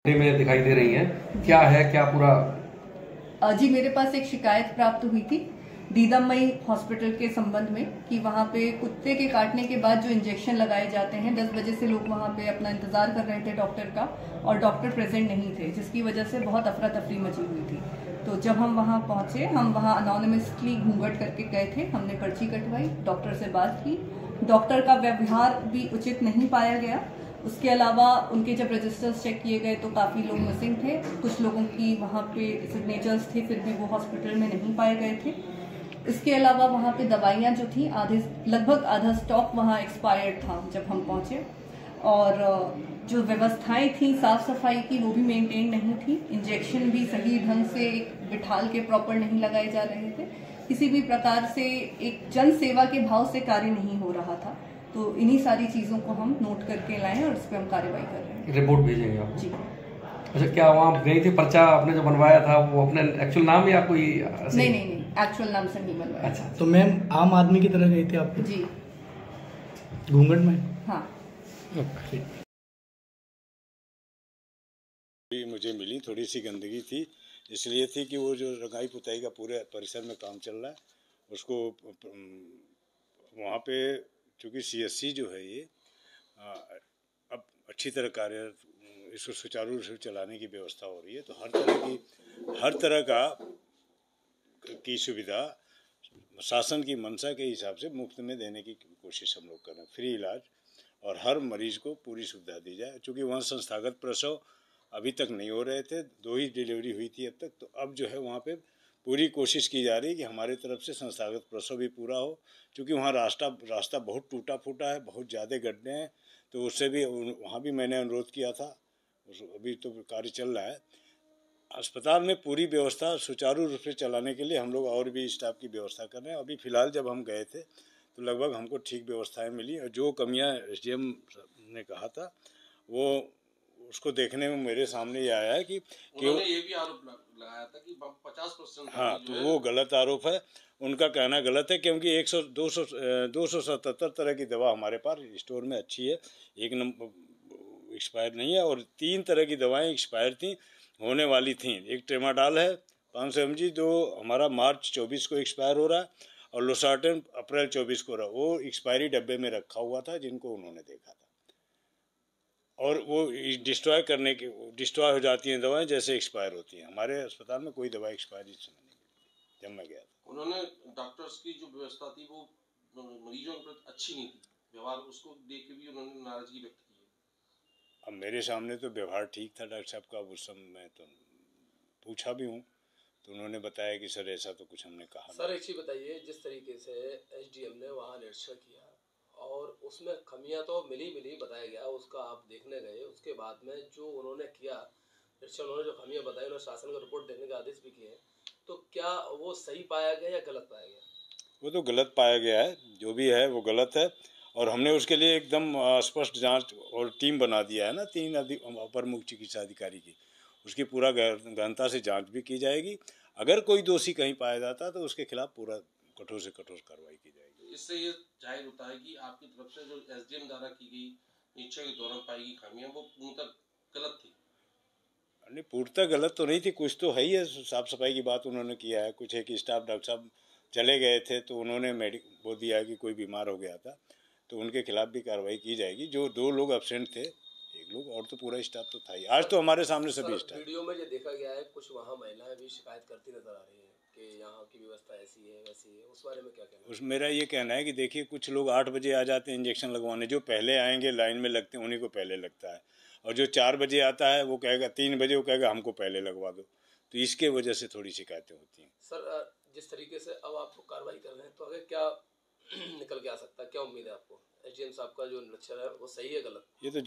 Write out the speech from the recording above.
में दिखाई दे रही हैं, क्या है क्या पूरा? जी, मेरे पास एक शिकायत प्राप्त हुई थी दीदामई हॉस्पिटल के संबंध में कि वहाँ पे कुत्ते के काटने के बाद जो इंजेक्शन लगाए जाते हैं 10 बजे से लोग वहाँ पे अपना इंतजार कर रहे थे डॉक्टर का, और डॉक्टर प्रेजेंट नहीं थे, जिसकी वजह से बहुत अफरा तफरी मची हुई थी। तो जब हम वहाँ पहुँचे, हम वहाँ अनोनिमसली घूंघट करके गए थे, हमने पर्ची कटवाई, डॉक्टर से बात की। डॉक्टर का व्यवहार भी उचित नहीं पाया गया। उसके अलावा उनके जब रजिस्टर्स चेक किए गए तो काफ़ी लोग मिसिंग थे, कुछ लोगों की वहाँ पे सिग्नेचर्स थे, फिर भी वो हॉस्पिटल में नहीं पाए गए थे। इसके अलावा वहाँ पे दवाइयाँ जो थी लगभग आधा स्टॉक वहाँ एक्सपायर्ड था जब हम पहुँचे, और जो व्यवस्थाएं थी साफ सफाई की वो भी मेंटेन नहीं थी। इंजेक्शन भी सही ढंग से बिठाल के प्रॉपर नहीं लगाए जा रहे थे। किसी भी प्रकार से एक जन सेवा के भाव से कार्य नहीं हो रहा था। तो इन्हीं सारी चीज़ों को हम नोट करके लाए और इस पर हम कार्रवाई कर रहे हैं। रिपोर्ट भेजेंगे आप? जी। अच्छा, क्या वहाँ गई थी? पर्चा आपने जो बनवाया था वो अपने एक्चुअल नाम या कोई नहीं, एक्चुअल नाम से नहीं बनवाया। अच्छा, तो मैम आम आदमी की तरह गई थी आप? जी, घूंघट में? हाँ। मुझे मिली थोड़ी सी गंदगी थी, इसलिए थी कि वो जो रंगाई पुताई का पूरे परिसर में काम चल रहा है, उसको वहाँ पे चूँकि सीएससी जो है ये अब अच्छी तरह कार्य इसको सुचारू रूप से चलाने की व्यवस्था हो रही है। तो हर तरह की सुविधा शासन की मंशा के हिसाब से मुफ्त में देने की कोशिश हम लोग कर रहे हैं। फ्री इलाज और हर मरीज को पूरी सुविधा दी जाए। चूँकि वहाँ संस्थागत प्रसव अभी तक नहीं हो रहे थे, 2 ही डिलीवरी हुई थी अब तक, तो अब जो है वहाँ पे पूरी कोशिश की जा रही है कि हमारी तरफ से संस्थागत प्रसव भी पूरा हो। क्योंकि वहाँ रास्ता बहुत टूटा फूटा है, बहुत ज़्यादा गड्ढे हैं, तो उससे भी वहाँ भी मैंने अनुरोध किया था। अभी तो कार्य चल रहा है। अस्पताल में पूरी व्यवस्था सुचारू रूप से चलाने के लिए हम लोग और भी स्टाफ की व्यवस्था कर रहे हैं। अभी फ़िलहाल जब हम गए थे तो लगभग हमको ठीक व्यवस्थाएं मिली, और जो कमियां एसडीएम ने कहा था वो उसको देखने में मेरे सामने ये आया है कि उन्होंने ये भी आरोप लगाया था कि 50%। हाँ, तो वो गलत आरोप है, उनका कहना गलत है, क्योंकि 277 तरह की दवा हमारे पास स्टोर में अच्छी है, एक नंबर एक्सपायर नहीं है, और 3 तरह की दवाएं एक्सपायर थी, होने वाली थी। एक ट्रेमाडॉल है 500 mg जो हमारा मार्च 24 को एक्सपायर हो रहा है, और लोसार्टेन अप्रैल 24 को रहा, वो एक्सपायरी डब्बे में रखा हुआ था जिनको उन्होंने देखा था, और वो डिस्ट्रॉय हो जाती हैं दवाएं जैसे एक्सपायर होती हैं। हमारे अस्पताल में कोई दवा एक्सपायर इस समय नहीं मिली जब मैं गया था। उन्होंने डॉक्टर्स की जो व्यवस्था थी वो मरीजों के प्रति अच्छी नहीं थी, व्यवहार उसको देख के भी उन्होंने नाराजगी व्यक्त की है। अब मेरे सामने तो व्यवहार ठीक था डॉक्टर साहब का, उस समय मैं तो पूछा भी हूँ, तो उन्होंने बताया कि सर ऐसा तो कुछ हमने कहा। सर एक चीज़ बताइए, जिस तरीके से एसडीएम ने वहाँ निरीक्षण किया और उसमें खमियां तो मिली बताया गया, उसका आप देखने गए, उसके बाद में जो उन्होंने किया निरीक्षण, उन्होंने जो खमियां बताई, उन्होंने शासन को रिपोर्ट देने के आदेश भी किए, तो क्या वो सही पाया गया या गलत पाया गया? वो तो गलत पाया गया है, जो भी है वो गलत है, और हमने उसके लिए एकदम स्पष्ट जांच और टीम बना दिया है ना, 3 अपर मुख्य चिकित्सा अधिकारी की, उसकी पूरा गहनता से जांच भी की जाएगी। अगर कोई दोषी कहीं पाया जाता है तो उसके खिलाफ पूरा कठोर से कठोर कार्रवाई की जाएगी। इससे ये जाहिर होता है कि आपकी तरफ से जो एसडीएम द्वारा की गई निरीक्षण के दौरान पाई गई खामियां वो पूर्णतः गलत थी। नहीं, पूर्णतः गलत तो नहीं थी, कुछ तो है ही है। साफ सफाई की बात उन्होंने किया है, कुछ एक स्टाफ डॉक्टर साहब चले गए थे तो उन्होंने वो दिया कि कोई बीमार हो गया था, तो उनके खिलाफ भी कार्रवाई की जाएगी। जो 2 लोग एब्सेंट थे, 1 लोग, और तो पूरा स्टाफ तो था ही। आज तो हमारे सामने सभी स्टाफ। वीडियो में जो देखा गया है, कुछ वहाँ महिलाएं भी शिकायत करती नजर आ रही है कि यहाँ की व्यवस्था ऐसी है वैसी है, उस बारे में क्या कहना है? मेरा ये कहना है कि देखिए, कुछ लोग 8 बजे आ जाते हैं इंजेक्शन लगवाने, जो पहले आएंगे लाइन में लगते हैं उन्हीं को पहले लगता है, और जो 4 बजे आता है वो कहेगा 3 बजे, वो कहेगा हमको पहले लगवा दो, तो इसके वजह से थोड़ी शिकायतें होती हैं। सर जिस तरीके से अब आपको कार्रवाई कर रहे हैं, तो आगे क्या निकल के आ सकता है, क्या उम्मीद है आपको? एसडीएम साहब का जो निरीक्षण है वो सही है गलत? ये तो